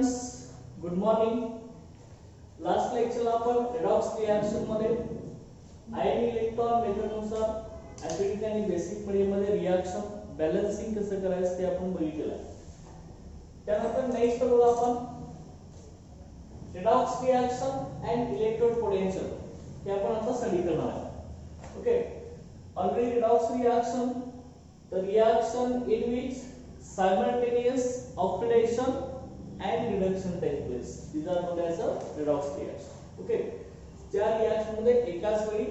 Students, good morning. Last लेक्चरला आपण redox reaction मध्ये ion electron method नुसार ऍसिडिक आणि बेसिक मीडियम मध्ये रिएक्शन बॅलन्सिंग कसं करायचं ते आपण बघितलं. त्यानंतर नेक्स्ट बघू आपण redox reaction and electrode potential हे आपण आता स्टडी करणार आहे. Okay, already redox reaction the reaction in which simultaneous oxidation and reduction take place. These are known as a redox reaction. Okay, ज्या रिएक्शन मध्ये एकाच वेळी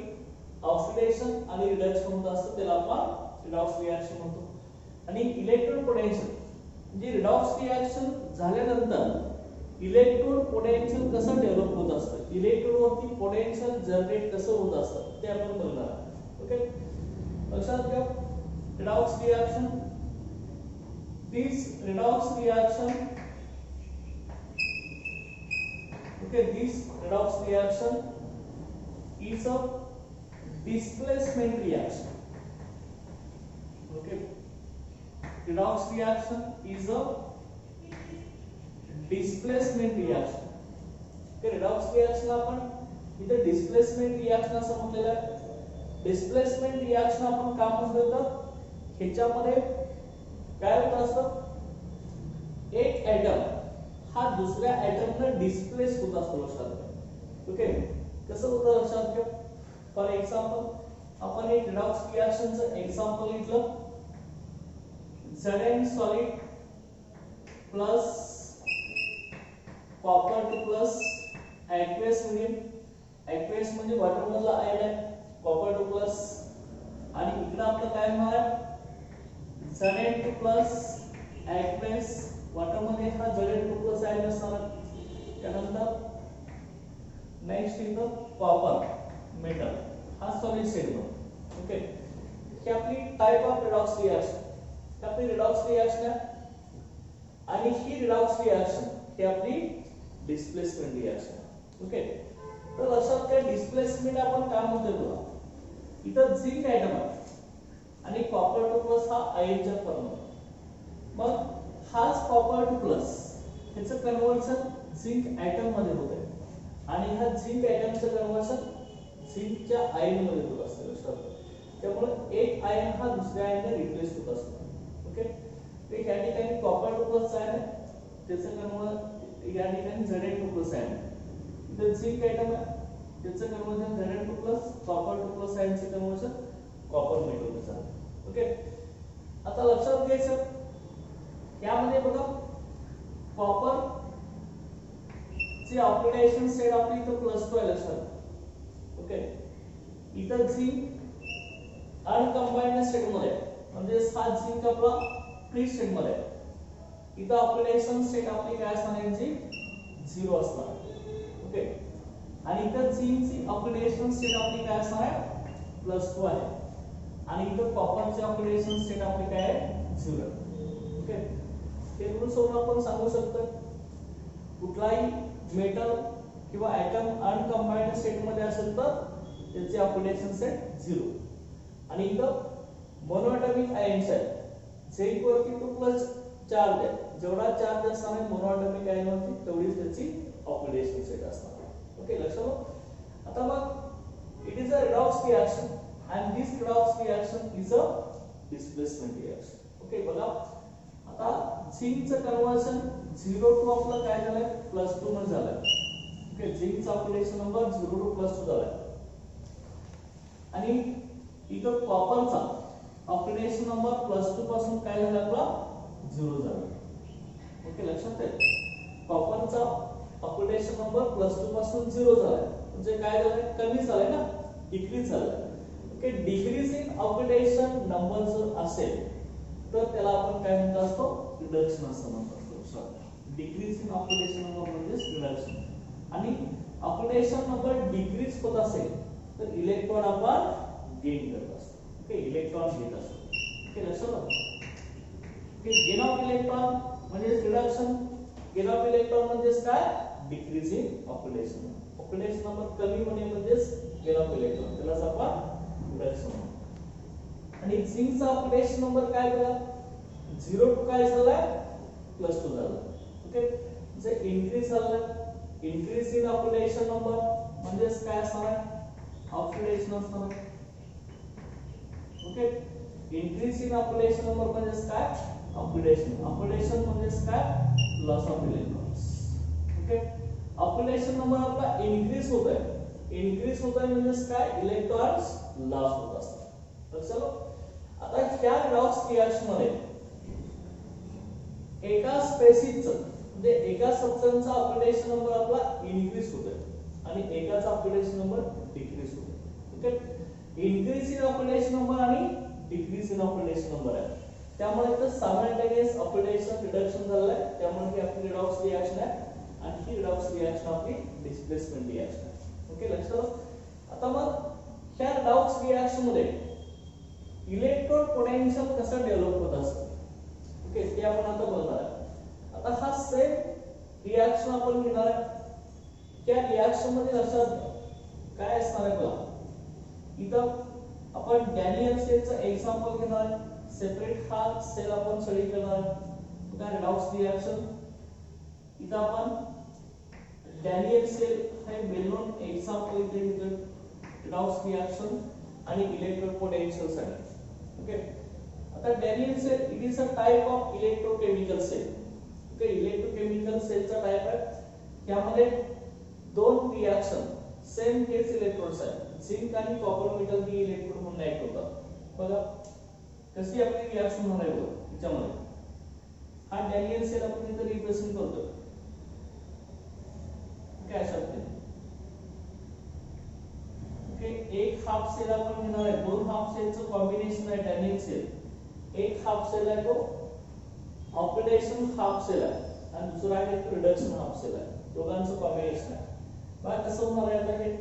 ऑक्सिडेशन आणि रिडक्शन होत असतं त्याला आपण रिडॉक्स रिएक्शन म्हणतो. आणि इलेक्ट्रोड पोटेन्शियल म्हणजे रिडॉक्स रिएक्शन झाल्यानंतर इलेक्ट्रोड पोटेन्शियल कसं डेव्हलप होत असतं, इलेक्ट्रोड वरती पोटेन्शियल जनरेट कसं होत असतं ते आपण बघणार आहोत. ओके, लक्षात घ्या. Redox reaction. This redox reaction. Okay, this redox reaction is a displacement reaction. Okay, redox reaction is a displacement reaction. Okay, redox reaction आपण इथे displacement reaction असं म्हटलेलं आहे. displacement reaction आपण का म्हणतो? ह्याच्यामध्ये काय होत असतं, एक ऍटम हा दुसऱ्या ऍटमने डिस्प्लेस होत असतो. लक्षात. ओके, कसं होतं लक्षात घ्या. फॉर एक्झाम्पल आपण एक रिडॉक्स रिएक्शनचं एक्झाम्पल घेतलं. Zn solid plus copper two plus aqueous medium. Aqueous म्हणजे वॉटर मधला आयन आहे, कॉपर टू प्लस, आणि इकडे आपलं काय होणार आहे Zn2 प्लस aqueous वॉटर मध्ये हा Zn2 प्लस आयन असणार. त्यानंतर नेक्स्ट इथं कॉपर मेटल हा सॉलिड स्टेट मध्ये. ओके, ही आपली टाइप ऑफ रिडॉक्स रिएक्शन, आपली रिडॉक्स रिएक्शन आहे. आणि ही रिडॉक्स रिएक्शन ही आपली डिस्प्लेसमेंट रिएक्शन. ओके, तर लक्षात घ्या डिस्प्लेसमेंट आपण काय म्हणतो बघा. इथं झिंक ऍटम आहे आणि कॉपर टू प्लस हा आयनचा फॉर्म. मग हाच कॉपर टू प्लस ह्याचं कन्व्हर्शन झिंक ऍटम मध्ये होते आणि हा झिंक ऍटमचं कन्व्हर्शन झिंकच्या आयन मध्ये होत असतं. लक्षात. त्यामुळे एक आयन हा दुसऱ्या आयनने रिप्लेस होत असतो. ओके, तर या ठिकाणी कॉपर टू प्लस आयन आहे, त्याचं कन्व्हर्शन या ठिकाणी Zn2 प्लस आयन आहे. इथे झिंक ऍटम आहे, त्याचं conversion Zn2 plus copper two plus आयनचं कन्व्हर्शन कॉपर मेटल झालं. ओके, आता लक्षात घ्यायचं यामध्ये बघा कॉपर ची ऑक्सिडेशन स्टेट आपली इथं +2 आहे. लक्षात. ओके, इथं झिंक अनकंबाइंड स्टेट मध्ये म्हणजे हा झिंक आपला फ्री स्टेट मध्ये आहे. इथं ऑक्सिडेशन स्टेट आपली काय असणार यांची 0 असणार. ओके, आणि इथं झिंकची ऑक्सिडेशन स्टेट आपली काय असणार आहे +2 आहे. आणि इथं कॉपरची ऑक्सिडेशन स्टेट आपली काय आहे 0. ओके, हे रूल सोडून आपण सांगू शकतो कुठलाही मेटल किंवा ऍटम अनकंबाइंड स्टेट मध्ये असेल तर त्याची ऑक्सिडेशन स्टेट 0. आणि इथं मोनोएटॉमिक आयन्स आहेत, झिंक वरती 2+ चार्ज आहे. जेवढा चार्ज असणार आहे मोनोएटॉमिक आयन वरती तेवढीच त्याची ऑक्सिडेशन स्टेट असणार. ओके, लक्षात. आता मग it is a redox reaction and this redox reaction is a displacement reaction. Okay, बघा आता झिंकचं कन्व्हर्शन 0 टू आपलं काय झालंय +2 मध्ये झालंय. ओके, झिंकचा ऑक्सिडेशन नंबर 0 टू +2 झालाय. आणि इथं कॉपरचा ऑक्सिडेशन नंबर +2 पासून काय झालं आपला 0 झाला. ओके, लक्षात आहे. कॉपरचा ऑक्सिडेशन नंबर +2 पासून 0 झालाय म्हणजे काय झालंय कमी झालंय ना, डिक्रीज झालाय. Okay, decrease in oxidation number जर असेल तर त्याला आपण काय म्हणतो असतो रिडक्शन असं म्हणतो. डिक्रीज इन ऑक्सिडेशन नंबर म्हणजे रिडक्शन. आणि ऑक्सिडेशन नंबर डिक्रीज होत असेल तर इलेक्ट्रॉन आपण गेन करत असतो. ओके, इलेक्ट्रॉन घेत असतो. ओके, लक्षात. ओके, गेन ऑफ इलेक्ट्रॉन म्हणजे रिडक्शन, गेन ऑफ इलेक्ट्रॉन म्हणजे काय decrease in oxidation. Oxidation number कमी होणे म्हणजे गेन ऑफ इलेक्ट्रॉन, त्यालाच आपण रिडक्शन. आणि झिंकचा ऑक्सिडेशन नंबर काय बघा 0 टू काय झालाय +2 झाला. ओके, जे इन्क्रीज झालं इन्क्रीज इन ऑक्सिडेशन नंबर म्हणजेच काय असणार आहे ऑक्सिडेशन असणार आहे okay increase in oxidation number म्हणजेच काय ऑक्सिडेशन ऑक्सिडेशन म्हणजेच काय loss of electrons okay oxidation number आपला इन्क्रीज होत आहे म्हणजेच काय इलेक्ट्रॉन्स लॉस होत असतात तर चलो आता ह्या रिडॉक्स रिएक्शन मध्ये एका स्पेसिसचं म्हणजे एका सबस्टन्सचा ऑक्सिडेशन नंबर आपला इन्क्रीज होतोय आणि एकाचा ऑक्सिडेशन नंबर डिक्रीज होतोय okay increase in oxidation number आणि डिक्रीज इन ऑक्सिडेशन नंबर आहे त्यामुळे इथे सायमल्टेनियस ऑक्सिडेशन रिडक्शन झालं आहे त्यामुळे ही आपली रिडॉक्स रिएक्शन आहे आणि ही रिडॉक्स रिएक्शन आपली डिस्प्लेसमेंट रिएक्शन आहे ओके लक्षात आता मग ह्या रिडॉक्स रिएक्शन मध्ये इलेक्ट्रोड पोटेन्शियल कसं डेव्हलप होत असतं ओके ते आपण आता बघणार आहे आता हा सेम रिएक्शन आपण घेणार आहे त्या रिएक्शन मध्ये लक्षात काय असणार आहे बघा इथं आपण डॅनियल सेलचं एक्झाम्पल घेणार आहे सेपरेट हा सेल आपण स्टडी करणार आहे बघा रिडॉक्स रिएक्शन इथं आपण डॅनियल सेल हे वेल नोन एक्झाम्पल इथे घेतोय रिडॉक्स रिएक्शन आणि इलेक्ट्रोड पोटेन्शियल साठी ओके आता Daniell cell it is a type of electrochemical cell okay electrochemical सेलचा टाइप आहे त्यामध्ये दोन रिएक्शन सेम हेच इलेक्ट्रोड्स आहेत झिंक आणि कॉपर मेटल ही इलेक्ट्रोड म्हणून ऍक्ट होतात बघा कशी आपली रिएक्शन होणार आहे बघा त्याच्यामध्ये हा डॅनियल सेल आपण इथे रिप्रेझेंट करतो काय शब्द ओके एक हाफ सेल आपण घेणार आहे दोन हाफ सेलचं कॉम्बिनेशन आहे डॅनियल सेल एक हाफ सेल आहे तो ऑक्सिडेशन हाफ सेल आहे आणि दुसरा आहे रिडक्शन हाफ सेल आहे दोघांचं कॉम्बिनेशन आहे बघा कसं होणार आहे आता हे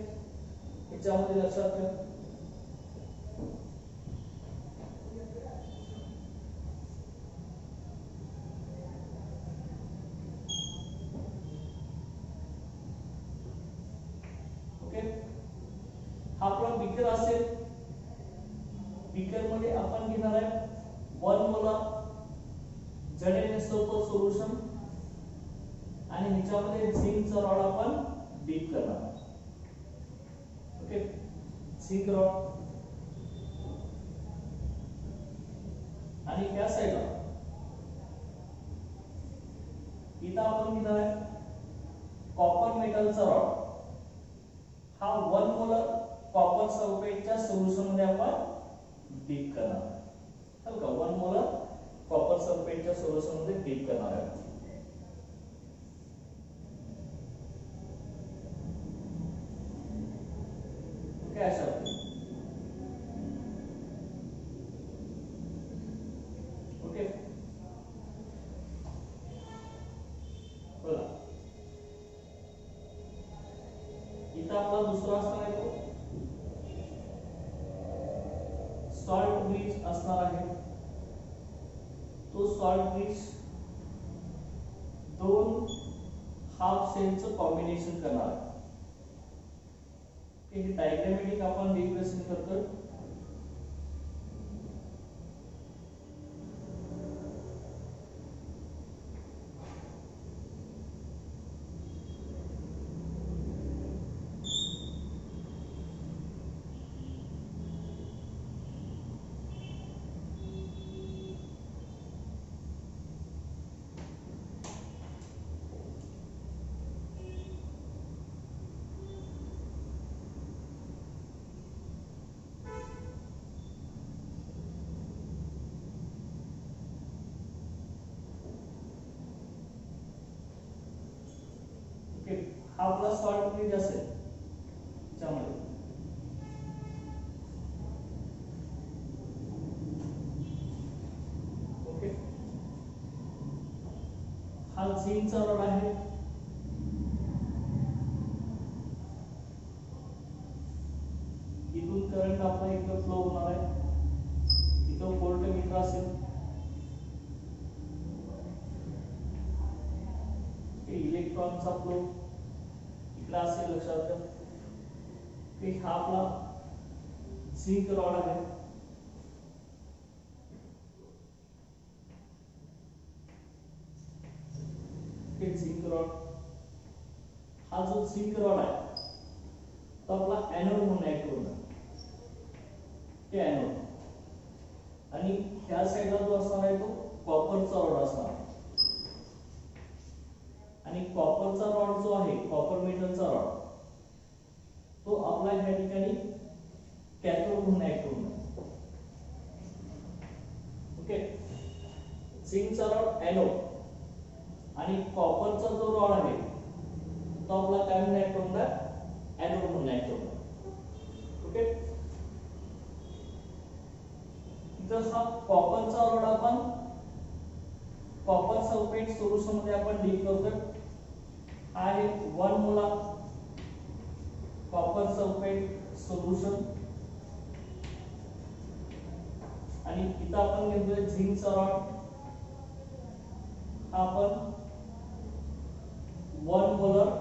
याच्यामध्ये लक्षात ठेवा ओके हा आपला बीकर असेल बीकर मध्ये आपण घेणार आहे 1 मोलार ZnSO4 सोल्यूशन आणि ह्याच्यामध्ये झिंकचा रॉड आपण डीप करणार ओके झिंक रॉड आणि या साईडला इथं आपण घेणार आहे कॉपर मेटलचा रॉड हा 1 मोलर कॉपर सल्फेटच्या सोल्यूशन मध्ये आपण डीप करणार आहे का 1 मोलर कॉपर सल्फेटच्या सोल्यूशन मध्ये डीप करणार आहे काय अशा ओके बघा इथं आपला दुसरा असणार आहे तो सॉल्ट ब्रिज असणार आहे तो सॉल्ट ब्रिज दोन हाफ सेलचं कॉम्बिनेशन करणार आहे हे डायग्रामॅटिक आपण रिप्रेझेंट करतोय हा आपला सॉल्ट ब्रिज असेल त्यामध्ये ओके हा झिंकचा रॉड आहे इथून करंट आपला इकडे फ्लो होणार आहे इथं व्होल्टमीटर असेल इलेक्ट्रॉनचा फ्लो इकडे असेल लक्षात ठेवा की हा आपला झिंक रॉड आहे हे झिंक रॉड, हा जो झिंक रॉड आहे तो आपला एनोड म्हणून ऍक्ट होणार, ते एनोड. आणि ह्या साईडला जो असणार आहे तो कॉपरचा रॉड असणार. आणि कॉपरचा रॉड जो आहे, कॉपर मेटलचा रॉड, तो आपला ह्या ठिकाणी कॅथोड म्हणून ऍक्ट होणार. ओके, झिंकचा रॉड एनोड आणि कॉपरचा जो रॉड आहे तो आपला काय म्हणून ऍक्ट होणार, एनोड म्हणून ऍक्ट होणार. ओके, इथं हा कॉपरचा रॉड आपण कॉपर सल्फेट सोल्युशन मध्ये आपण डीप करतोय. आहे 1 मोलार कॉपर सल्फेट सोल्युशन. आणि इथं आपण घेतोय झिंकचा रॉड, हा आपण 1 मोलार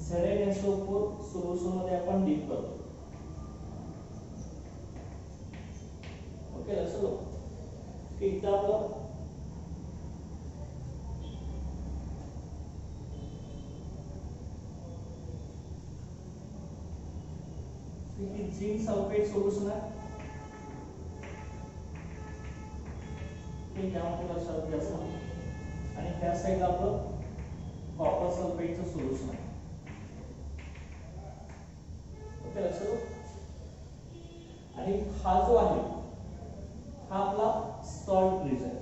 ZnSO4 सोल्युशन मध्ये आपण डीप करतो. ओके, लक्षात ठेवा की इथं आपलं झिंक सल्फेट सोल्युशन आहे, ठीक आहे, लक्षात घ्यायचं. आणि त्या साईडला आपलं कॉपर सल्फेटचं सोल्युशन आहे. ओके, लक्षात ठेवा. आणि हा जो आहे हा आपला सॉल्ट ब्रिज आहे.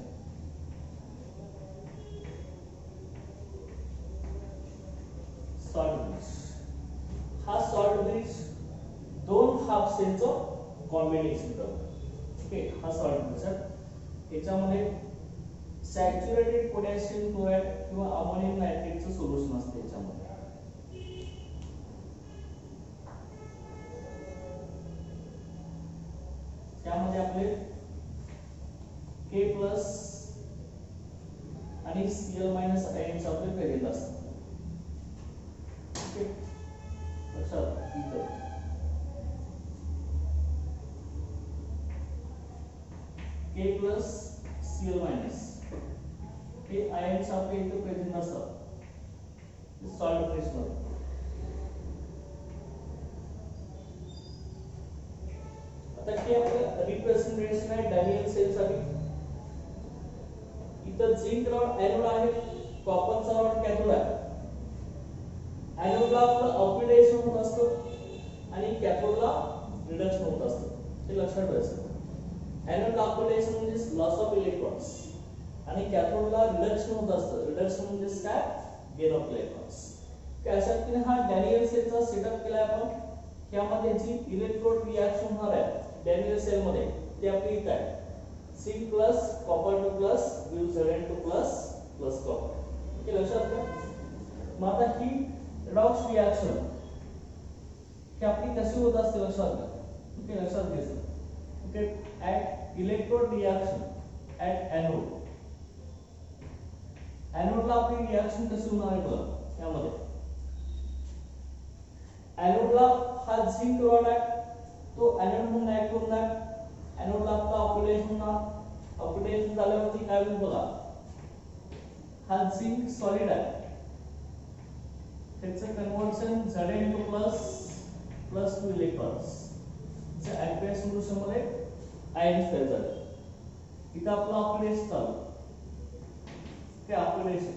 सॉल्ट ब्रिज, हा सॉल्ट ब्रिज दोन हाफ सेलचं कॉम्बिनेशन करतो. ओके, हा सॉल्ट ब्रिज आहे. याच्यामध्ये सॅच्युरेटेड पोटॅशियम क्लोराइड किंवा अमोनियम नायट्रेटचं सोल्युशन असते याच्यामध्ये. त्यामध्ये आपले K+ आणि Cl- आयन्स आपले प्रेझेंट असतात. ओके, लक्षात इथं K+ Cl- हे आयन्स आपले इथं प्रेझेंट असतात सॉल्ट ब्रिज मध्ये. आता हे आपलं रिप्रेझेंटेशन आहे डॅनियल सेल साठी. इथं झिंक रॉड एनोड आहे, कॉपरचा रॉड कॅथोड आहे. एनोडला आपलं ऑक्सिडेशन होत असतं आणि कॅथोडला रिडक्शन होत असतं, हे लक्षात ठेवायचं. एनोडला ऑक्सिडेशन म्हणजे लॉस ऑफ इलेक्ट्रॉन्स आणि कॅथोडला रिडक्शन होत असतं. रिडक्शन म्हणजे काय, गेन ऑफ इलेक्ट्रॉन्स. अशा रीतीने हा डॅनियल सेलचा सेटअप केलाय आपण. यामध्ये जी इलेक्ट्रोड रिएक्शन होणार आहे डॅनियल सेल मध्ये ते आपली इथे आहे. Zinc plus copper 2 plus gives Zn2 plus copper. Okay, लक्षात घ्या. मग आता ही redox रिएक्शन ही आपली कशी होत असते लक्षात घ्या. ओके, लक्षात घ्यायचं. Okay, at electrode reaction at anode, एनोडला आपली रिएक्शन कशी होणार आहे बघा. यामध्ये एनोडला हा झिंक रॉड आहे, तो एनोड म्हणून ऍक्ट होणार. एनोडला आपला ऑक्सिडेशन होणार. ऑक्सिडेशन झाल्यावरती काय होईल बघा, हा झिंक सॉलिड आहे, त्याचं कन्व्हर्शन Zn2 प्लस 2 इलेक्ट्रॉन्स च्या ऍक्वेस सोल्युशन मध्ये आयन्स तयार झाले. इथं आपलं ऑक्सिडेशन चालू, ते oxidation.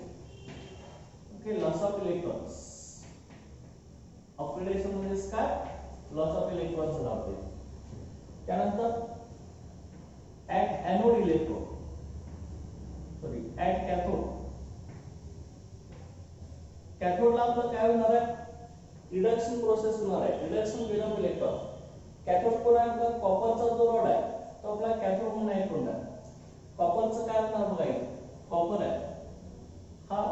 Okay, loss of electrons. Oxidation म्हणजे काय, लॉस ऑफ इलेक्ट्रॉन्स झाला. त्यानंतर at anode electrode, sorry at cathode, कॅथोडला आपलं काय होणार आहे, रिडक्शन प्रोसेस होणार आहे. Reduction gain of electron. Cathode कोण आहे, आपला कॉपरचा जो रॉड आहे तो आपला कॅथोड म्हणून ऍक्ट होणार. कॉपरचं काय होणार बघा, कॉपर आहे, हा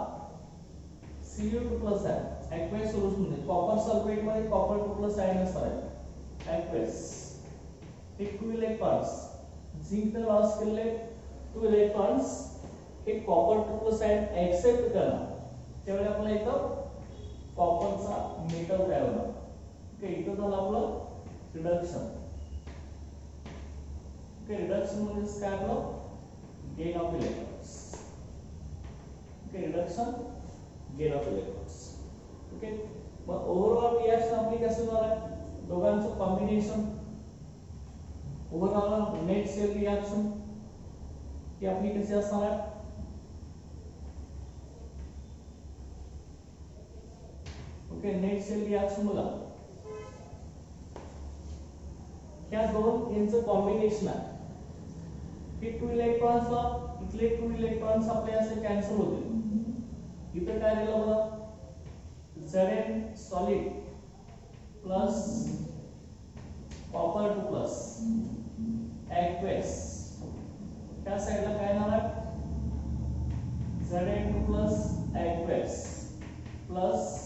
Cu2+ आहे ऍक्वेस सोल्युशन मध्ये. कॉपर सल्फेट मध्ये कॉपर 2+ आयन असणार आहे ऍक्वेस. हे 2 इलेक्ट्रॉन्स झिंक ने लॉस केले 2 इलेक्ट्रॉन्स, हे कॉपर 2+ आयन एक्सेप्ट करणार. त्यावेळी आपल्याला इथं कॉपरचा मेटल तयार होणार. ओके, इथं झालं आपलं रिडक्शन. ओके, रिडक्शन म्हणजे काय, आपलं gain of electrons. Okay, reduction gain of electrons. Okay, मग ओव्हरऑल रिएक्शन आपली कशी होणार आहे, दोघांचं combination overall net cell reaction ही आपली कशी असणार आहे. ओके, नेट सेल रिएक्शन बघा, ह्या दोन यांचं कॉम्बिनेशन आहे. हे 2 इलेक्ट्रॉन्सला इथले 2 इलेक्ट्रॉन्स आपले असे कॅन्सल होतील. इथं काय राहिलं बघा, Zn solid plus copper 2 plus aqueous, त्या साइडला काय येणार आहे, Zn2 plus aqueous plus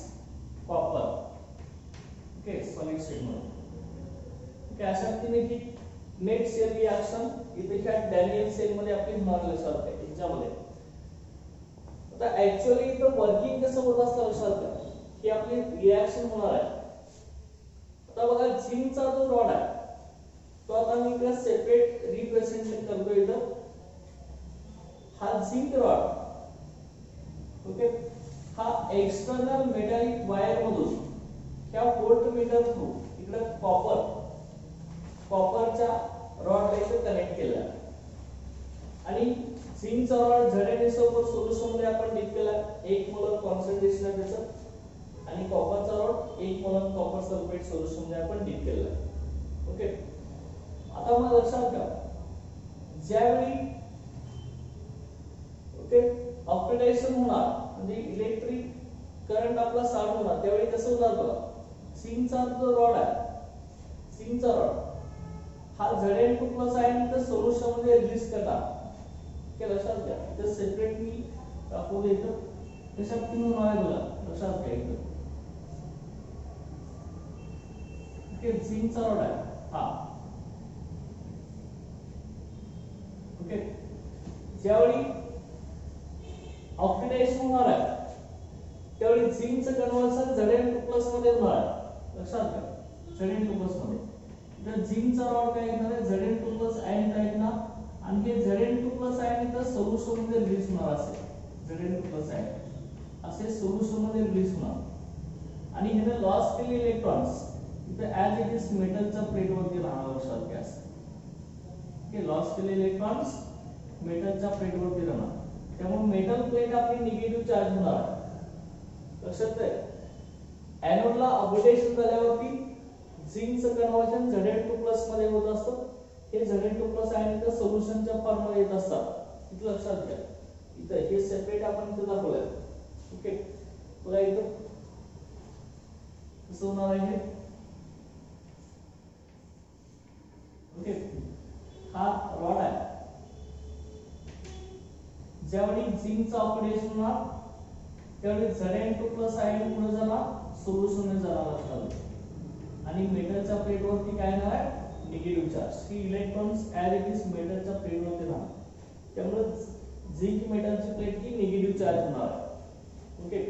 copper. Okay, solid state मध्ये. ओके, अशा पद्धतीने नेट सेल रिएक्शन इथे ह्या डॅनियल सेल मध्ये आपली होणार लक्षात आहे ह्याच्यामध्ये. आता ऍक्च्युअली इथं वर्किंग कसं होत असतं लक्षात घ्या, की आपली रिएक्शन होणार आहे. आता बघा झिंकचा जो रॉड आहे तो आता मी इकडे सेपरेट रिप्रेझेंट करतो. इथं हा झिंक रॉड, ओके, हा एक्सटर्नल मेटॅलिक वायर मधून ह्या व्होल्टमीटर थ्रू इकडे कॉपरच्या रॉडला इथे कनेक्ट केला आणि झिंकचा रॉड झेडएनएसओ4 सोल्युशन मध्ये आपण डीप केला. 1 मोलर कॉन्संट्रेशन आहे त्याचं, आणि कॉपरचा rod 1 molar copper sulphate solution मध्ये आपण डीप केला. ओके, आता मला लक्षात घ्या, ज्यावेळी ओके ऑक्सिडेशन होणार म्हणजे इलेक्ट्रिक करंट आपला स्टार्ट होणार, त्यावेळी कसं होणार बघा, झिंकचा जो रॉड आहे, झिंकचा रॉड हा Zn2+ आयन तर सोल्युशन मध्ये रिलीज करणार. हे लक्षात घ्या, इथे सेपरेट मी दाखवलं इथं कशा पद्धतीने होणार आहे बघा, लक्षात घ्या इथं. ओके, झिंकचा रॉड आहे हा. ओके, ज्यावेळी ऑक्सिडेशन होणार आहे त्यावेळी झिंकचं कन्व्हर्सन Zn2+ मध्ये होणार आहे. लक्षात घ्या, Zn2+ मध्ये. तर झिंकचा रॉड काय येणार आहे, Zn2+ आयन टाकणार आणि हे Zn2+ आयन इथं सोल्युशन मध्ये रिलीज होणार असेल. Zn2+ आयन असे सोल्युशन मध्ये रिलीज होणार आणि हे लॉस केलेले इलेक्ट्रॉन्स इथे ऍज इट इज मेटलच्या प्लेट वरती राहणार लक्षात घ्या. ओके, लॉस केलेले इलेक्ट्रॉन्स मेटलच्या प्लेट वरती राहणार, त्यामुळे मेटल प्लेट आपली निगेटिव्ह चार्ज होणार आहे. लक्षात आहे, एनोडला ऑक्सिडेशन झाल्यावरती झिंकचं कन्व्हर्जन Zn2+ मध्ये होत असतं. हे Zn2+ आयन इथं सोल्युशनच्या फॉर्म मध्ये येत असतात. इथं लक्षात घ्या, इथं हे सेपरेट आपण इथं दाखवलंय. ओके, बघा इथं कसं होणार आहे. ओके, हा रॉड आहे, ज्यावेळी झिंकचं ऑक्सिडेशन होणार त्यावेळी Zn2+ आयन पुढे जाणार, सोल्युशन मध्ये जाणार लक्षात. आणि मेटलच्या प्लेट वरती काय येणार आहे, negative charge. He electrons as it is मेटलच्या प्लेट वरती राहणार, त्यामुळे झिंक मेटलची प्लेट ही निगेटिव्ह चार्ज होणार आहे. ओके,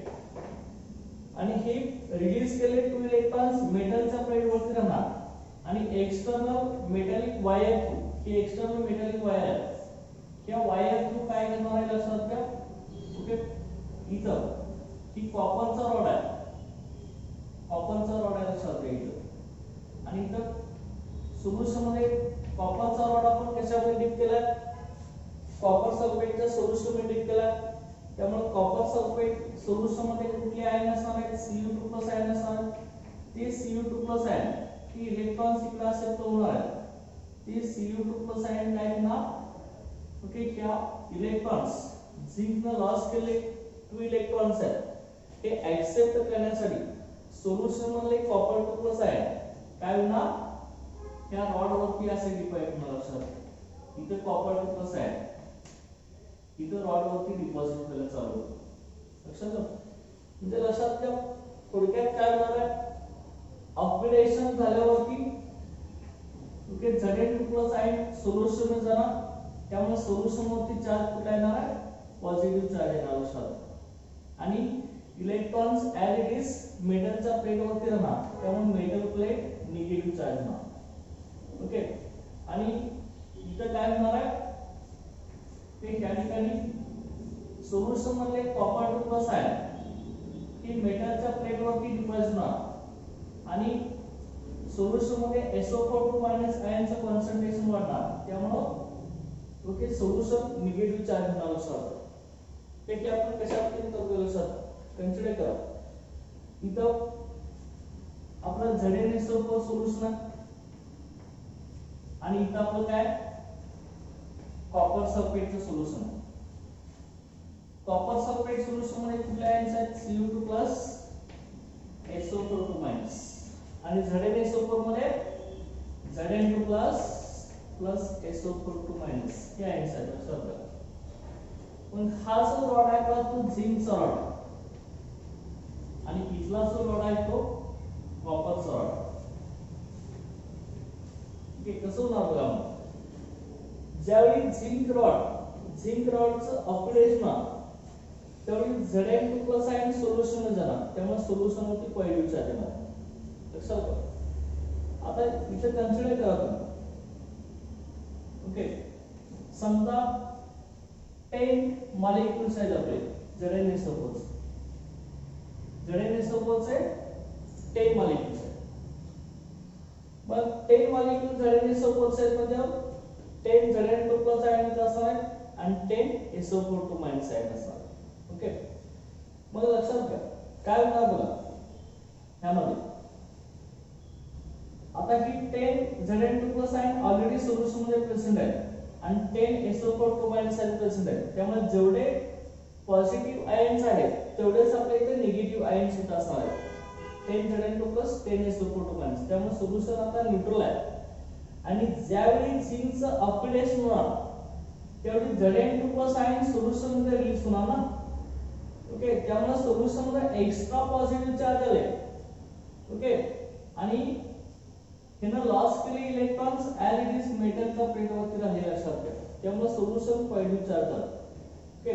आणि हे रिलीज केलेले 2 इलेक्ट्रॉन्स मेटलच्या प्लेट वरती राहणार आणि एक्सटर्नल मेटॅलिक वायर थ्रू, ही एक्सटर्नल मेटॅलिक वायर आहे, या वायर थ्रू काय करणार आहे लक्षात घ्या. ओके, इथं ही कॉपरचा रॉड आहे, कॉपरचा रॉड आहे लक्षात घ्या इथं. आणि इथं सोल्युशन मध्ये कॉपरचा रॉड आपण कशामध्ये डीप केलाय, कॉपर सल्फेटच्या सोल्युशन मध्ये डीप केलाय. त्यामुळे कॉपर सल्फेट सोल्युशन मध्ये कुठले आयन असणार आहेत, Cu2+ आयन असणार. ते Cu2+ आयन ही इलेक्ट्रॉन्स इकडे असेल तर होणार आहे, ते Cu2+ आयन काय करणार. ओके, क्या इलेक्ट्रॉन्स झिंकने लॉस केले 2 इलेक्ट्रॉन्स आहेत, हे ऍक्सेप्ट करण्यासाठी सोल्युशन मधले कॉपर 2+ आयन काय होणार, या रॉड वरती असे डिपॉझिट होणार लक्षात. इथे कॉपर 2+ आयन इथे रॉड वरती डिपॉझिट व्हायला चालू होतं. लक्षात म्हणजे लक्षात घ्या, थोडक्यात काय होणार आहे, ऑक्सिडेशन झाल्यावरती ओके Zn2+ आयन सोल्युशन मध्ये जाणार, त्यामुळे सोल्युशन वरती चार्ज कुठे येणार आहे, पॉझिटिव्ह चार्ज येणार लक्षात. आणि इलेक्ट्रॉन्स ऍज इट इज मेटलच्या प्लेट वरती राहणार, त्यामुळे मेटल प्लेट निगेटिव्ह चार्ज होणार. ओके, आणि इथं काय होणार आहे, ते या ठिकाणी सोल्युशन मध्ये कॉपर 2 प्लस आयन ही मेटलच्या प्लेटवरती डिपॉझिट होणार आणि सोल्युशन मध्ये SO4 मायनस आयनचं कॉन्सन्ट्रेशन वाढणार, त्यामुळे ओके सोल्युशन निगेटिव्ह चार्ज होणार असतं। ते की आपण कशा पद्धतीने करतो लक्षात कन्सिडर करा। इथं आपलं ZnSO4 सोल्युशन आहे आणि इथं आपलं काय कॉपर सल्फेटचं सोल्युशन आहे। कॉपर सल्फेट सोल्युशन मध्ये कुठले आयन्स आहेत Cu2 SO4 आणि ZnSO4 मध्ये Zn2 SO4 हे आयन्स आहेत लक्षात घ्या। पण हा जो रॉड आहे का तो झिंकचा रॉड आणि इथला जो रॉड आहे तो कॉपरचा रॉड। ठीक कसं होणार बघा मग ज्यावेळी झिंक रॉडचं ऑक्सिडेशन त्यावेळी Zn2 आयन सोल्युशन मध्ये जाणार, त्यामुळे सोल्युशन वरती पॉझिटिव्ह चार्ज येणार लक्षात घ्या। आता इथे कन्सिडर करा तुम्ही ओके समजा 10 मॉलिक्युल्स आहेत आपले ZnSO4 चे 10 मॉलिक्युल्स आहेत। मग 10 मॉलिक्युल ZnSO4 आहेत म्हणजे 10 Zn2 आयन असणार आणि 10 SO4 आयन असणार ओके। मग लक्षात घ्या काय होणार बघा ह्यामध्ये आता ही 10 Zn2 आयन ऑलरेडी सोल्युशन मध्ये प्रेझेंट आहे आणि 10 SO4 आयन प्रेझेंट आहे, त्यामुळे जेवढे पॉझिटिव्ह आयन्स आहेत तेवढेच आपल्या इथे निगेटिव्ह आयन्स इथे असणार आहेत 10 Zn2 10 SO4 त्यामुळे सोल्युशन आता न्यूट्रल आहे। आणि ज्यावेळी झिंकचं ऑक्सिडेशन होणार त्यावेळी Zn2 आयन सोल्युशन मध्ये रिलीज होणार ना ओके, त्यामुळे सोल्युशन मध्ये एक्स्ट्रा पॉझिटिव्ह चार्ज आले ओके आणि ह्यानं लॉस केले इलेक्ट्रॉन्स ऍज इट इज मेटलच्या प्लेटवरती राहिले लक्षात घ्या, त्यामुळे सोल्युशन पॉझिटिव्ह चार्ज आलं ओके।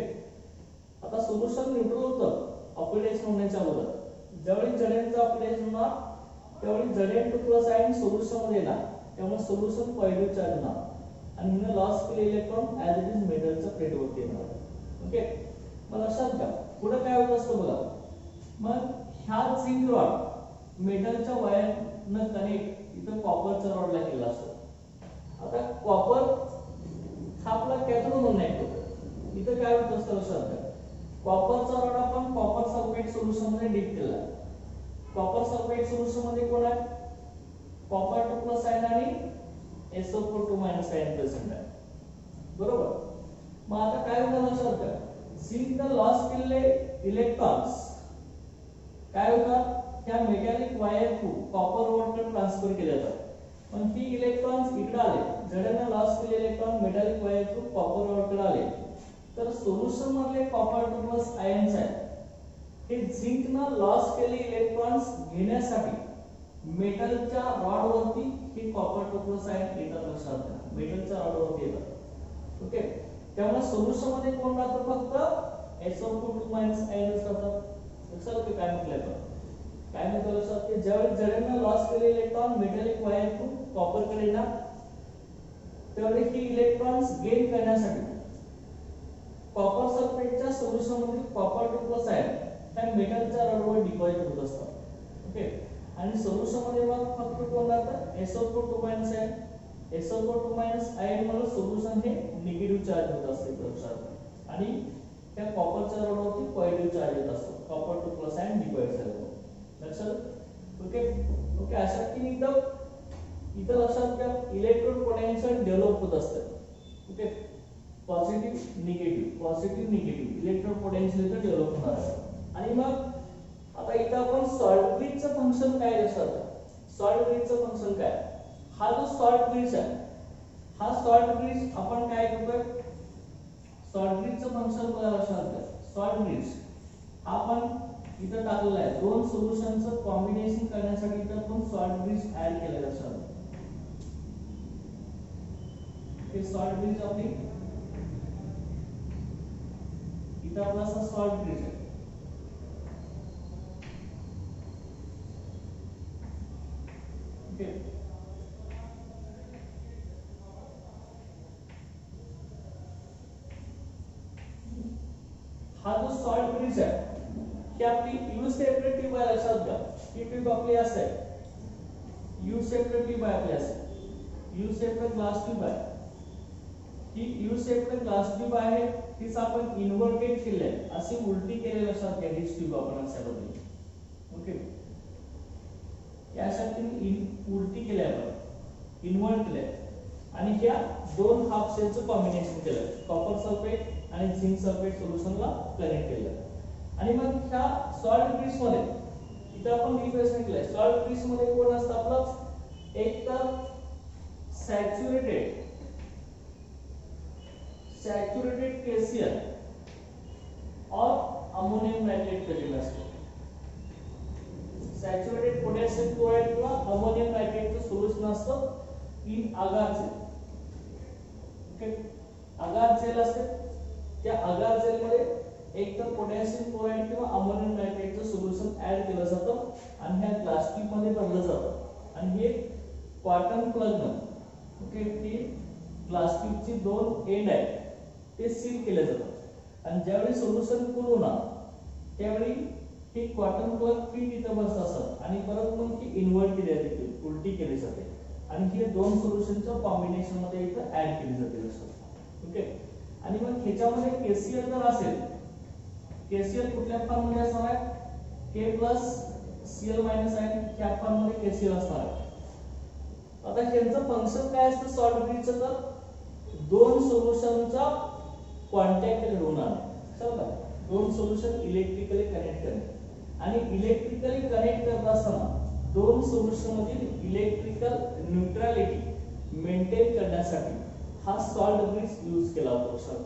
आता सोल्युशन न्यूट्रल होतं ऑक्सिडेशन होण्याच्या अगोदर, ज्यावेळी Znचं ऑक्सिडेशन होणार त्यावेळी Zn2 आयन सोल्युशन मध्ये येणार, त्यामुळे सोल्युशन पॉझिटिव्ह चार्ज होणार आणि ह्यानं लॉस केले इलेक्ट्रॉन ऍज इट इज मेटलच्या प्लेटवरती येणार ओके। मग लक्षात घ्या पुढे काय होत असतं बघा, मग ह्या झिंक रॉड मेटलच्या वायरनं कनेक्ट इथं कॉपरच्या रॉडला केला असतो। आता कॉपर हा आपला कॅथोड म्हणून आहे, इथं काय होत असतं लक्षात घ्या कॉपरचा रॉड आपण कॉपर सल्फेट सोल्युशन मध्ये डीप केला आहे। कॉपर सल्फेट सोल्युशन मध्ये कोण आहे कॉपर 2 आयन आणि SO4 आयन प्रेझेंट आहे बरोबर। मग आता काय होतं लक्षात घ्या झिंकनं लॉस केलेले इलेक्ट्रॉन्स काय होतात त्या मेटॅलिक वायर थ्रू कॉपर रॉडकडे ट्रान्सफर केले जातात, पण ही इलेक्ट्रॉन्स इकडे आले Zn लॉस केलेले electron metallic wire through copper रॉडकडे आले, तर सोल्युशन मधले कॉपर 2 आयन्स आहेत हे झिंकनं लॉस केलेले इलेक्ट्रॉन्स घेण्यासाठी मेटलच्या रॉडवरती हे कॉपर 2 आयन येतात लक्षात घ्या, मेटलच्या रॉडवरती येतात ओके। त्यामुळे सोल्युशन मध्ये कोण राहतं फक्त SO4 आयन्स राहतात लक्षात घ्या काय म्हटलंय काय म्हणतो लक्षात की ज्यावेळी Zn लॉस केलेले electron metallic wire through copper कडे येणार त्यावेळी ही इलेक्ट्रॉन्स गेन करण्यासाठी कॉपर सल्फेटच्या सोल्युशन मध्ये कॉपर 2 आयन त्या मेटलच्या रॉडवर डिपॉझिट होत असतात ओके। आणि सोल्युशन मध्ये मग फक्त कोण राहतं SO4 आयन्स आहे, SO4 आयन मुळे सोल्युशन हे निगेटिव्ह चार्ज होत असते लक्षात आणि त्या कॉपरच्या रॉडवरती पॉझिटिव्ह चार्ज येत असतो कॉपर 2 आयन डिपॉझिट झाल्यामुळे लक्षात ओके ओके। अशा की इथं लक्षात घ्या इलेक्ट्रॉन पोटेन्शियल डेव्हलप होत असतं okay, positive negative electron potential इथं डेव्हलप होणार आहे। आणि मग आता इथं आपण सॉल्ट ब्रिजचं फंक्शन काय लक्षात सॉल्ट ब्रिजचं फंक्शन काय हा जो सॉल्ट ब्रिज आहे हा सॉल्ट ब्रिज आपण काय करतोय सॉल्ट ब्रिजचं फंक्शन बघा लक्षात घ्या सॉल्ट ब्रिज आपण इथं टाकलेलं आहे दोन सोल्युशनचं कॉम्बिनेशन करण्यासाठी इथं आपण सॉल्ट ब्रिज ऍड केलेलं असतं हे सॉल्ट ब्रिज आपली इथं आपला असा सॉल्ट ब्रिज आहे ओके। सॉल्ट ब्रिज आहे की आपली यू सेपरेट ट्यूब आहे, लक्षात घ्या ही ट्यूब आपली असते यू सेपरेट ट्यूब आहे आपली असते यू सेपरेट ग्लास ट्यूब आहे ही यू सेपरेट ग्लास ट्यूब आहे तीच आपण इन्व्हर्टेड केली आहे अशी उलटी केलेली लक्षात घ्या ही ट्यूब आपण अशा बदलली ओके यासाठी उलटी केली आहे आपण इन्व्हर्ट केली आहे आणि ह्या दोन हाफ सेलचं कॉम्बिनेशन केलं कॉपर सल्फेट आणि झिंक सल्फेट सोल्युशनला कनेक्ट केलं आणि मग ह्या सॉल्ट ब्रिज मध्ये इथे आपण रिप्रेझेंट केलंय सॉल्ट ब्रिज मध्ये कोण असतं आपलं एक तर सॅच्युरेटेड KCl और अमोनियम नाइट्रेट केलेलं असतं सॅच्युरेटेड पोटॅशियम क्लोराइड किंवा अमोनियम नाइट्रेटचं सोल्युशन असतं in agar gel okay agar gel असते त्या अगार जेल मध्ये एक तर पोटॅशियम क्लोराइड किंवा अमोनियम नाइट्रेटचं सोल्युशन ऍड केलं जातं आणि ह्या ग्लास ट्यूब मध्ये भरलं जातं आणि हे कॉटन प्लग न ओके ती ग्लास ट्यूबची दोन एंड आहे ते सील केले जातात आणि ज्यावेळी सोल्युशन फुल होणार त्यावेळी ही कॉटन प्लग फिट इथं बसत असतात आणि परत मग ती इन्व्हर्ट केली जाते उलटी केली जाते आणि हे दोन सोल्युशनच्या कॉम्बिनेशन मध्ये इथं ऍड केली जाते ओके आणि मग ह्याच्यामध्ये KCl जर असेल KCl कुठल्या फॉर्म मध्ये असणार आहे K+Cl- आहे ह्या फॉर्म मध्ये KCl असणार आहे आता ह्याचं फंक्शन काय असतं सॉल्ट ब्रिजचं तर दोन सोल्युशनचा कॉन्टॅक्ट घडवून आणणे समजा दोन सोल्युशन इलेक्ट्रिकली कनेक्ट करणे आणि इलेक्ट्रिकली कनेक्ट करत असताना दोन सोल्युशन मधील इलेक्ट्रिकल न्यूट्रॅलिटी मेंटेन करण्यासाठी हा सॉल्ट ब्रिज यूज केला जातो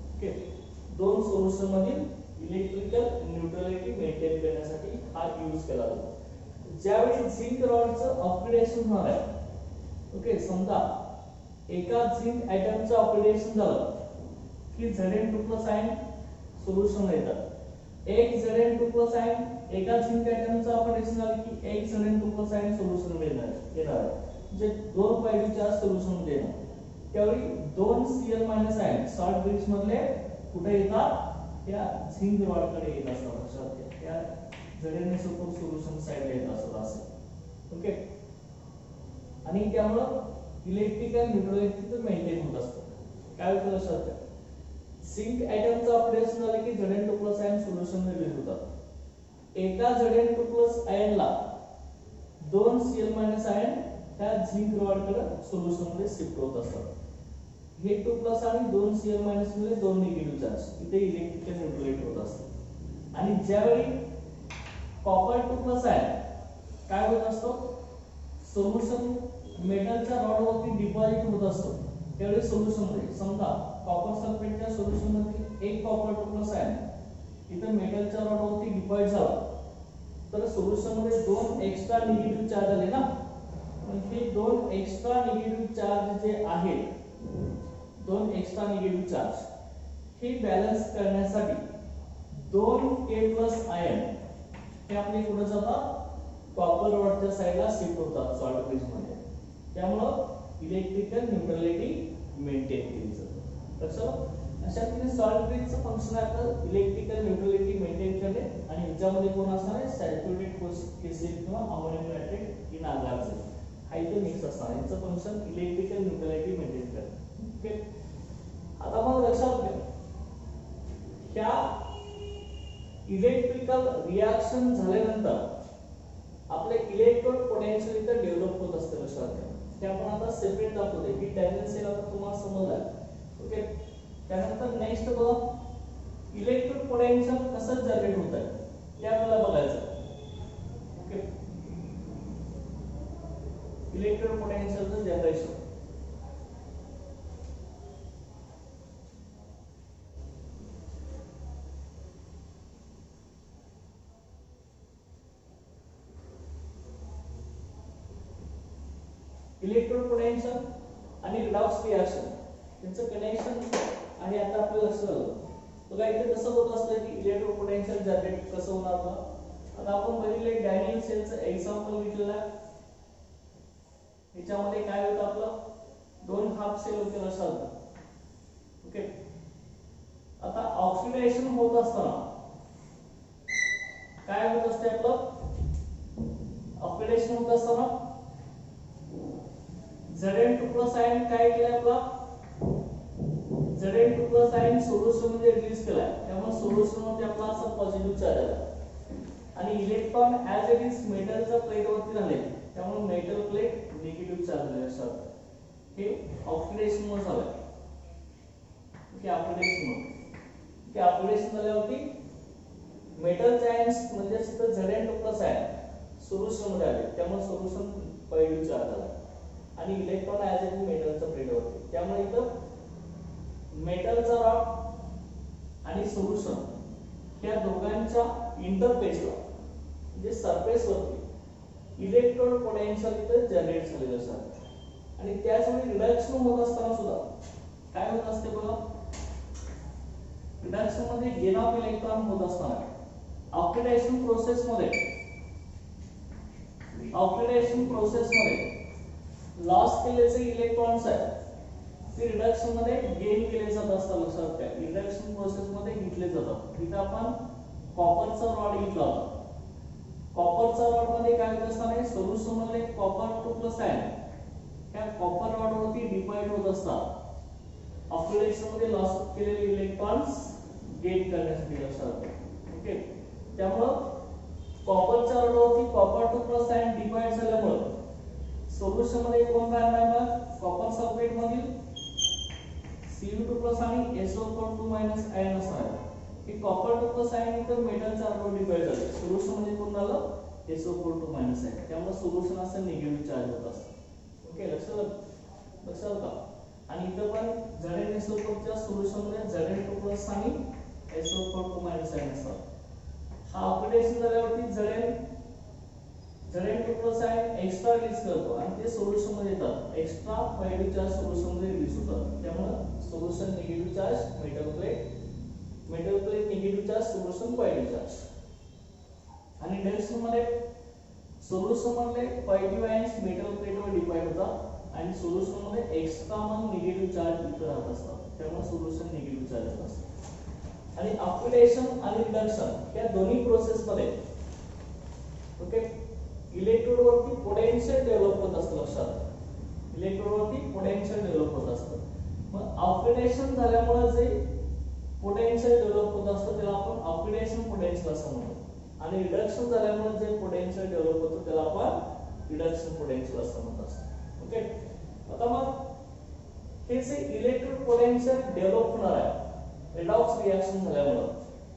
ओके दोन सोल्युशन मधील इलेक्ट्रिकल न्यूट्रॅलिटी मेंटेन करण्यासाठी हा यूज केला जातो ज्यावेळी झिंक रॉडचं ऑक्सिडेशन होणार आहे ओके समजा एका झिंक ॲटमचं ऑक्सिडेशन झालं की Zn2+ आयन सोल्युशन येतात एक Zn2+ आयन एका झिंक ॲटमचं ऑक्सिडेशन झालं की एक Zn2+ आयन सोल्युशन येणार आहे म्हणजे दोन पैलूच्या सोल्युशन मध्ये येणार त्यावेळी दोन Cl- आयन सॉल्ट ब्रिज मधले कुठे येतात त्या झिंक रॉड कडे येत असतात लक्षात घ्या त्या Zn2+ सोल्युशन साइडला येत असतात असं ओके आणि त्यामुळे इलेक्ट्रिकल न्यूट्रॅलिटी मेंटेन होत असतं काय होतं लक्षात घ्या झिंक ॲटमचं ऑक्सिडेशन झालं की Zn2+ आयन सोल्युशन रिलीज होतात एका Zn2+ आयनला दोन Cl- आयन त्या झिंक रॉड कडे सोल्युशन मध्ये शिफ्ट होत असतात हे 2+ आणि दोन Cl- मध्ये दोन निगेटिव्ह चार्ज इथे इलेक्ट्रिकल न्यूट्रॅलिटी होत असते आणि ज्यावेळी कॉपर 2+ आयन काय होत असतो सोल्युशन मेटलच्या रॉड वरती डिपॉझिट होत असतो त्यावेळी सोल्युशन मध्ये समजा कॉपर सल्फेटच्या सोल्युशन मध्ये एक कॉपर 2+ आयन इथं मेटलच्या रॉड वरती डिपॉझिट झाला तर सोल्युशन मध्ये दोन एक्स्ट्रा निगेटिव्ह चार्ज आले ना म्हणजे दोन एक्स्ट्रा निगेटिव्ह चार्ज जे आहेत दोन एक्स्ट्रा निगेटिव्ह चार्ज हे बॅलन्स करण्यासाठी दोन K+ आयन हे आपले कुठे जातात कॉपर रॉडच्या साइडला शिफ्ट होतात सॉल्ट ब्रिज मध्ये त्यामुळे इलेक्ट्रिकल न्यूट्रॅलिटी मेंटेन केली जाते लक्षात अशा प्रकारे सॉल्ट ब्रिजचं फंक्शन आहे इलेक्ट्रिकल न्यूट्रॅलिटी मेंटेन करणे आणि याच्यामध्ये कोण असणार आहे सॅच्युरेटेड KCl किंवा ammonium nitrate in agar gel हा इथे मिक्स असणार याचं फंक्शन इलेक्ट्रिकल न्यूट्रॅलिटी मेंटेन करणे ओके आता मग लक्षात घ्या ह्या इलेक्ट्रिकल रिएक्शन झाल्यानंतर आपले इलेक्ट्रोड पोटेन्शियल इथे डेव्हलप होत असते लक्षात घ्या ते आपण आता सेपरेट दाखवते की टेंडन्सी आता तुम्हाला समजलं ओके त्यानंतर नेक्स्ट बघा इलेक्ट्रोड पोटेन्शियल कसं जनरेट होत आहे ते आपल्याला बघायचं ओके इलेक्ट्रोड पोटेन्शियलचं जनरेशन इलेक्ट्रोड पोटेन्शियल आणि रिडॉक्स रिएक्शन यांचं कनेक्शन आहे आता आपल्याला लक्षात आलं बघा इथे कसं होत असतं की इलेक्ट्रोड पोटेन्शियल जनरेट कसं होणार बघा आता आपण बघितले डॅनियल सेलचं एक्झाम्पल घेतलेलं आहे याच्यामध्ये काय होतं आपलं दोन हाफ सेल होते लक्षात ओके आता ऑक्सिडेशन होत असताना काय होत असते आपलं ऑक्सिडेशन होत असताना Zn2 प्लस आयन काय केलं आपला Zn2 प्लस आयन सोल्युशन मध्ये रिलीज केलाय त्यामुळे सोल्युशन मध्ये आपला असा पॉझिटिव्ह चार्ज आला आणि इलेक्ट्रॉन ऍज इट इज मेटलच्या प्लेट वरती राहिले त्यामुळे मेटल प्लेट निगेटिव्ह चार्ज झाले असतात हे ऑक्सिडेशन मुळे झालं ओके ऑक्सिडेशन झाल्यावरती मेटलचे आयन्स म्हणजे तिथे Zn2 प्लस आयन सोल्युशन मध्ये आले त्यामुळे सोल्युशन पॉझिटिव्ह चार्ज आला आणि इलेक्ट्रॉन ऍज इट इज मेटलच्या प्लेट वरती त्यामुळे इथं मेटलचा रॉड आणि सोल्युशन या दोघांच्या इंटरफेसला म्हणजे सरफेस वरती इलेक्ट्रोड पोटेन्शियल इथे जनरेट झालेलं असतं आणि त्याचवेळी रिडक्शन होत असताना सुद्धा काय होत असते बघा रिडक्शन मध्ये गेन ऑफ इलेक्ट्रॉन होत असताना ऑक्सिडेशन प्रोसेस मध्ये लॉस केलेले इलेक्ट्रॉन्स आहेत ते रिडक्शन मध्ये गेन केले जात असतात लक्षात घ्या रिडक्शन प्रोसेस मध्ये घेतले जातात इथे आपण कॉपरचा रॉड घेतला होता कॉपरचा रॉड मध्ये काय होत असताना सोल्युशन मध्ये कॉपर 2 प्लस आयन त्या कॉपर रॉड वरती डिपॉझिट होत असतात ऑक्सिडेशन मध्ये लॉस केलेले इलेक्ट्रॉन्स गेन करण्यासाठी लक्षात घ्या ओके त्यामुळे कॉपरच्या रॉड वरती कॉपर 2 प्लस आयन डिपॉझिट झाल्यामुळे सोल्युशन मध्ये कोण राहणार मग कॉपर सल्फेट मधील Cu2 प्लस आणि SO2 मायनस आयन असणार हे कॉपर 2 प्लस आयन इतर मेटलच्या रॉड डिपॉझिट झाले सोल्युशन मध्ये कोण झालं SO2 मायनस आयन त्यामुळे सोल्युशन असं निगेटिव्ह चार्ज होत असतं ओके लक्षात का आणि इथं पण Zn च्या सोल्युशन मध्ये Zn2 प्लस आणि SO2 मायनस आयन असतात हा ऑक्सिडेशन झाल्यावरती Zn2 plus ion extra release करतो आणि ते सोल्युशन मध्ये येतात एक्स्ट्रा पॉझिटिव्ह चार्ज सोल्युशन मध्ये रिलीज होतात त्यामुळे solution negative charge metal plate negative charge solution positive charge आणि रिडक्शन मध्ये सोल्युशन मध्ये पॉझिटिव्ह आयन्स मेटल प्लेट वर डिपॉझिट होतात आणि सोल्युशन मध्ये एक्स्ट्रा मग निगेटिव्ह चार्ज इथे राहत असतात त्यामुळे सोल्युशन निगेटिव्ह चार्ज होत असतं आणि ऑक्सिडेशन आणि रिडक्शन या दोन्ही प्रोसेस मध्ये ओके इलेक्ट्रोड वरती पोटेन्शियल डेव्हलप होत असतं लक्षात इलेक्ट्रोड वरती पोटेन्शियल डेव्हलप होत असतं मग ऑक्सिडेशन झाल्यामुळे जे पोटेन्शियल डेव्हलप होत असतं त्याला आपण ऑक्सिडेशन पोटेन्शियल असं म्हणतो आणि रिडक्शन झाल्यामुळे जे पोटेन्शियल डेव्हलप होतं त्याला आपण रिडक्शन पोटेन्शियल असं म्हणत असतो ओके आता मग हे जे इलेक्ट्रिक पोटेन्शियल डेव्हलप होणार आहे रेडॉक्स रिएक्शन झाल्यामुळे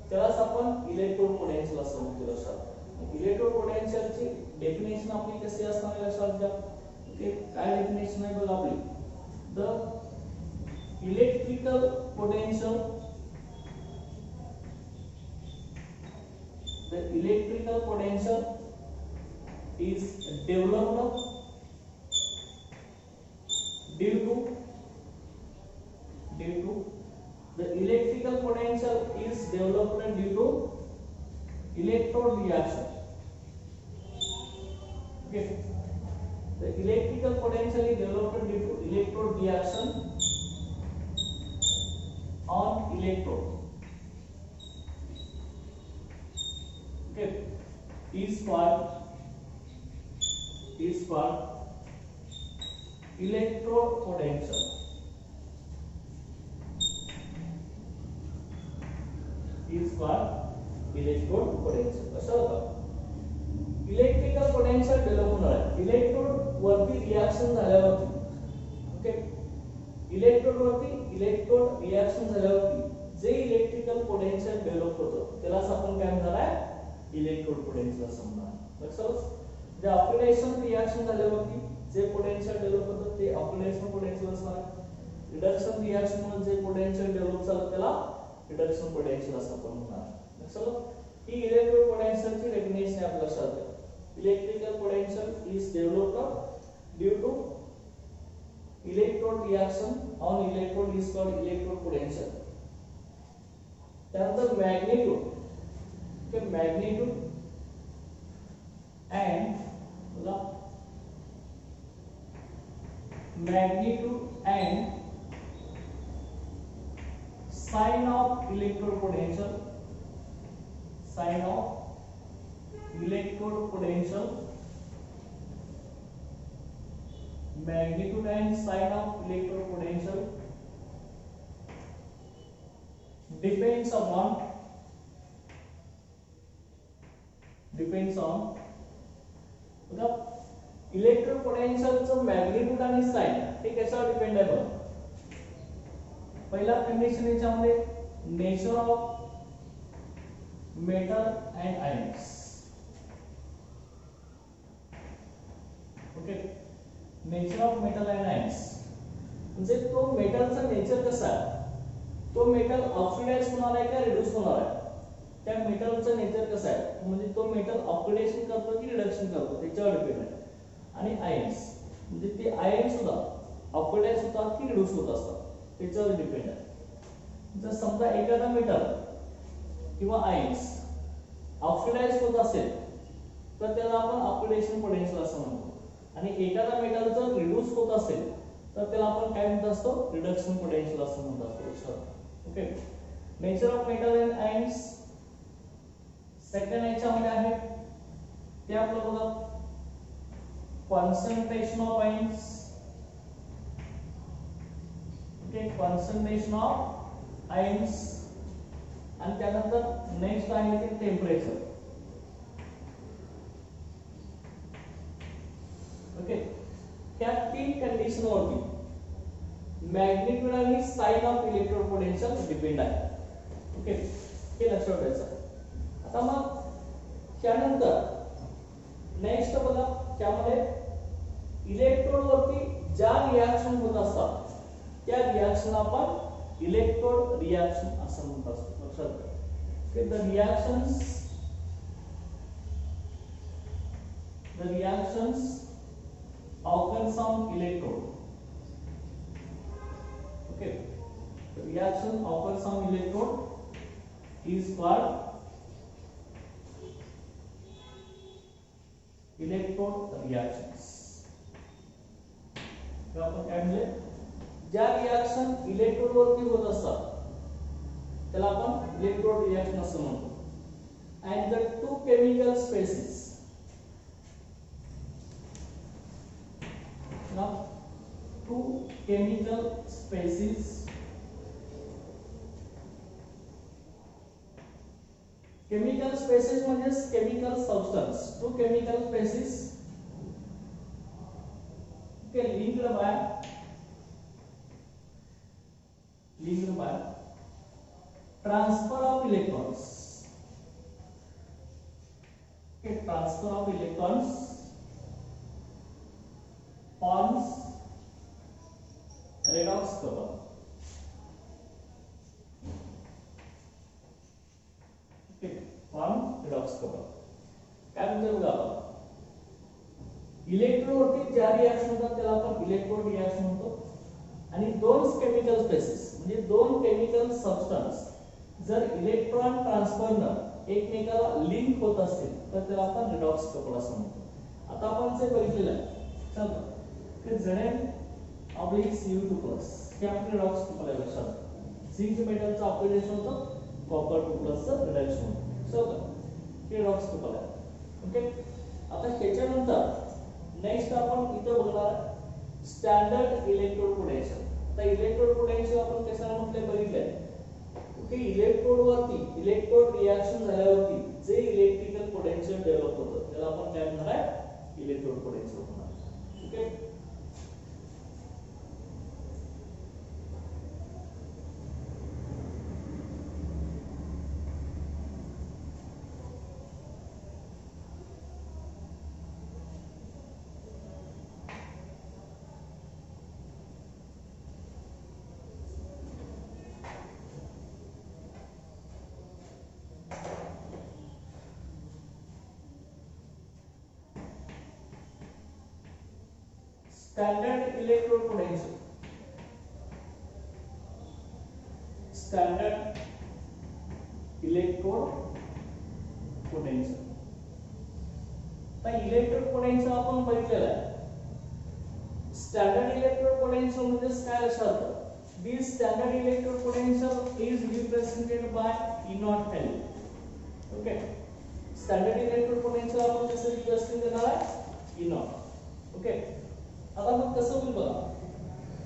त्यालाच आपण इलेक्ट्रोड पोटेन्शियल असं म्हणतो लक्षात इलेक्ट्रोड पोटेन्शियलची डेफिनेशन आपली कशी असणार लक्षात घ्या ओके काय डेफिनेशन आहे बघा आपली the electrical potential is developed due to the electrical potential is developed due to electrode reaction okay the electrical potential is developed due to electrode reaction on electrode okay is called electrode potential is called electrode potential कसं होतं electrical potential develop होणार आहे electrode वरती reaction झाल्यावरती okay electrode वरती electrode reaction झाल्यावरती जे electrical potential develop होतं त्यालाच आपण काय म्हणणार आहे इलेक्ट्रोड पोटेन्शियल असं म्हणणार लक्षात जे ऑक्सिडेशन रिएक्शन झाल्यावरती जे पोटेन्शियल डेव्हलप होतं ते ऑक्सिडेशन पोटेन्शियल असणार रिडक्शन रिएक्शन मध्ये जे पोटेन्शियल डेव्हलप झालं त्याला रिडक्शन पोटेन्शियल असं आपण म्हणणार लक्षात ही इलेक्ट्रोड पोटेन्शियलची डेफिनेशन आहे आपल्या लक्षात electrical potential is developed due to electrode reaction on electrode is called electrode potential then the magnitude okay magnitude and sign of electrode potential sign of electrode potential, magnitude and sign of electrode potential depends on बघा electrode पोटेन्शियलचं magnitude आणि sign हे कशावर depend आहे बघा. पहिला condition याच्यामध्ये nature of metal and ions. Okay, nature of metal and ions म्हणजे तो मेटलचा नेचर कसा आहे, तो मेटल ऑक्सिडाइज होणार आहे का रिड्यूस होणार आहे, त्या मेटलचं नेचर कसं आहे म्हणजे तो मेटल ऑक्सिडेशन करतो की रिडक्शन करतो त्याच्यावर डिपेंड आहे. आणि आयन्स म्हणजे ते आयन सुद्धा ऑक्सिडाइज होतात की रिड्यूस होत असतात त्याच्यावर डिपेंड आहे. जर समजा एखादा मेटल किंवा आयन्स ऑक्सिडाइज होत असेल तर त्याला आपण ऑक्सिडेशन पोटेन्शियल असं म्हणतो, आणि एखादा मेटल जर रिड्यूस होत असेल तर त्याला आपण काय म्हणत असतो, रिडक्शन पोटेन्शियल असं म्हणत असतो. Okay, nature of metal and ions. Second याच्यामध्ये आहे ते आपलं बघा concentration of ions. Okay, concentration of ions. आणि त्यानंतर नेक्स्ट आहे ते टेम्परेचर. ओके, त्या तीन कंडिशन वरती मॅग्निट्यूड आणि sign of electrode potential depend आहे. ओके, हे लक्षात ठेवायचं. आता मग त्यानंतर नेक्स्ट बघा त्यामध्ये इलेक्ट्रोड वरती ज्या रिएक्शन होत असतात त्या रिएक्शन आपण इलेक्ट्रोड रिएक्शन असं म्हणत असतो. लक्षात ठेवा की the reactions occurs on electrode. Okay, the reaction occurs on electrode is called electrode reactions. तर आपण काय म्हणले, ज्या रिएक्शन इलेक्ट्रोड वरती होत असतात त्याला आपण इलेक्ट्रोड रिएक्शन असं म्हणतो. and the two chemical species. Now, two chemical species म्हणजे chemical substance. Two chemical species linked by transfer of electrons. Transfer of electrons forms redox couple. Okay, form redox couple. काय म्हणतो बघा, electrode वरती ज्या reaction होतात त्याला आपण electrode reaction म्हणतो. आणि दोन केमिकल स्पेसिस म्हणजे दोन केमिकल सबस्टन्स जर इलेक्ट्रॉन ट्रान्सफरनं एकमेकाला लिंक होत असतील तर त्याला आपण रिडॉक्स कपल असं म्हणतो. आता आपण जे बघितलेलं आहे चला की Zn/Cu2+ हे आपले रिडॉक्स कपल आहे. लक्षात झिंक मेटलचं ऑक्सिडेशन होतं, कॉपर 2+चं रिडक्शन होतं. चला हे रिडॉक्स कपल आहे. ओके, आता ह्याच्यानंतर नेक्स्ट आपण इथं बघणार स्टँडर्ड इलेक्ट्रोड पोटेन्शियल. तर इलेक्ट्रोड पोटेन्शियल आपण कशाला म्हटले बघितलंय. ओके, इलेक्ट्रोड वरती इलेक्ट्रोड रिएक्शन झाल्यावरती जे इलेक्ट्रिकल पोटेन्शियल डेव्हलप होतं त्याला आपण काय म्हणणार आहे, इलेक्ट्रोड पोटेन्शियल म्हणणार. Okay, standard electrode potential. Standard electrode potential. तर इलेक्ट्रोड पोटेन्शियल आपण बघितलेलं आहे. स्टँडर्ड इलेक्ट्रोड पोटेन्शियल म्हणजे काय लक्षात, this standard electrode potential is represented by E0 value. Okay, standard electrode potential आपण कसं रिप्रेझेंट करणार आहे E नॉट. ओके, आता मग कसं होईल बघा.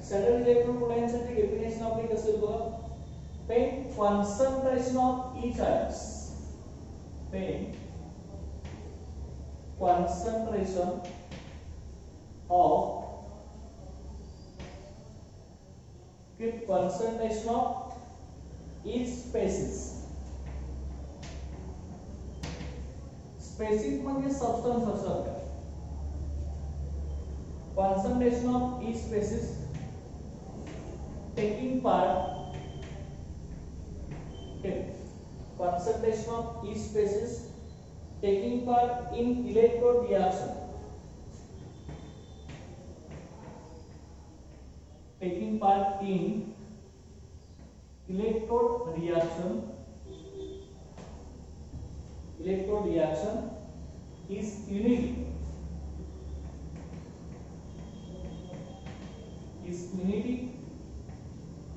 स्टँडर्ड इलेक्ट्रोड पोटेन्शियलची डेफिनेशन आपली कसं होईल बघा. when concentration of each ions, when concentration of each species, species म्हणजे substance असतात का. concentration of each species taking part, okay, concentration of each species taking part in electrode reaction, taking part in electrode reaction is unity,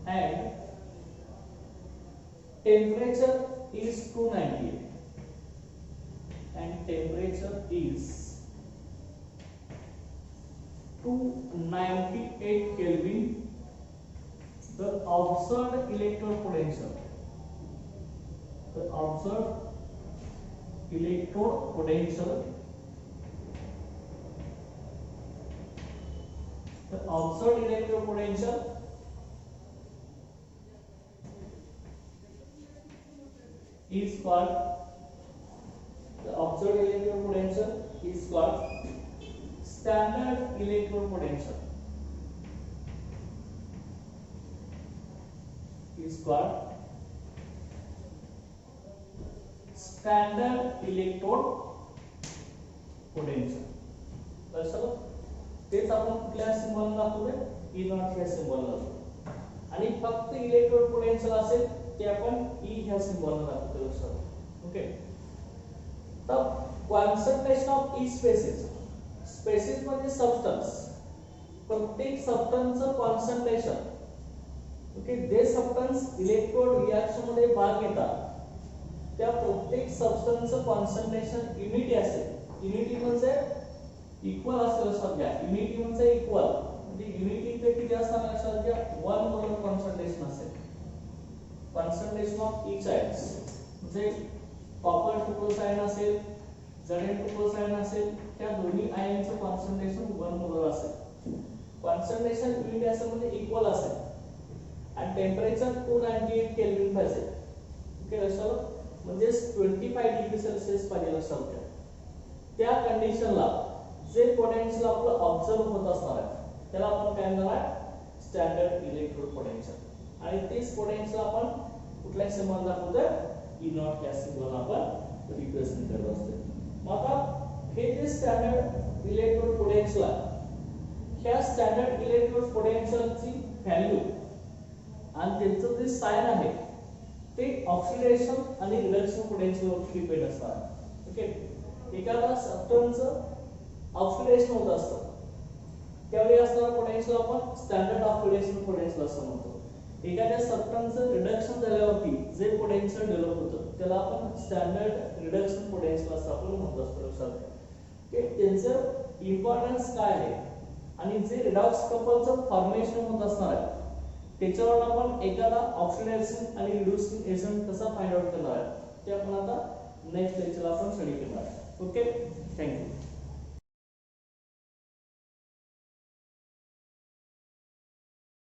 and temperature is 298, and temperature is 298 Kelvin. The observed electrode potential, the observed electrode potential is called, standard electrode potential, is called standard electrode potential. लक्षात, तेच आपण कुठल्या symbol दाखवतोय E not ह्या symbol दाखवतो, आणि फक्त electrode potential असेल ते आपण E ह्या सिम्बॉल दाखवतो. लक्षात. ओके, तर concentration of e species, species म्हणजे सबस्टन्स, प्रत्येक सबस्टन्सचं कॉन्सन्ट्रेशन, ओके, जे सबस्टन्स इलेक्ट्रोड रिएक्शन मध्ये भाग घेतात त्या प्रत्येक सबस्टन्सचं कॉन्सन्ट्रेशन युनिटी असेल. युनिटी म्हणजे इक्वल असेल. लक्षात घ्या, युनिटी म्हणजे इक्वल, म्हणजे युनिटी पैकी जास्त लक्षात घ्या 1 मोलर कॉन्सन्ट्रेशन असेल. कॉन्सन्ट्रेशन ऑफ इच आयन्स म्हणजे कॉपर 2+ आयन असेल, Zn 2+ आयन असेल, त्या दोन्ही आयनचं कॉन्सन्ट्रेशन 1 मोलर असेल. कॉन्सन्ट्रेशन युनिटी असेल म्हणजे इक्वल असेल, आणि टेम्परेचर 298 केल्विन पाहिजे. ओके, लक्षात, म्हणजे 25 डिग्री सेल्सिअस पाहिजे. लक्षात घ्या, त्या कंडिशनला जे पोटेन्शियल आपलं ऑब्झर्व होत असणार आहे त्याला आपण काय म्हणणार आहे, स्टँडर्ड इलेक्ट्रोड पोटेन्शियल. आणि तेच पोटेन्शियल आपण कुठल्या सिम्बॉल दाखवतोय, E नॉट या सिम्बॉल आपण रिप्रेझेंट करत असतो. मग आता हे जे स्टँडर्ड इलेक्ट्रोड पोटेन्शियल आहे, ह्या स्टँडर्ड इलेक्ट्रोड पोटेन्शियलची व्हॅल्यू आणि त्यांचं जे साइन आहे ते ऑक्सिडेशन आणि रिडक्शन पोटेन्शियलवर डिपेंड असतात. ओके, एखादा सबस्टन्सचं ऑक्सिडेशन होत असतं त्यावेळी असणारा पोटेन्शियल आपण स्टँडर्ड ऑक्सिडेशन पोटेन्शियल असं म्हणतो. एखाद्या सबस्टन्सचं रिडक्शन झाल्यावरती जे पोटेन्शियल डेव्हलप होतं त्याला आपण स्टँडर्ड रिडक्शन पोटेन्शियल असं आपण म्हणत असतो. लक्षात घ्या, त्यांचं इम्पॉर्टन्स काय आहे आणि जे रिडॉक्स कपलचं फॉर्मेशन होत असणार आहे त्याच्यावर आपण एखादा ऑक्सिडेशन आणि रिड्यूसिंग एजंट कसा फाइंड आउट करणार आहे ते आपण आता नेक्स्ट लेक्चरला आपण स्टडी करणार. Okay, thank you.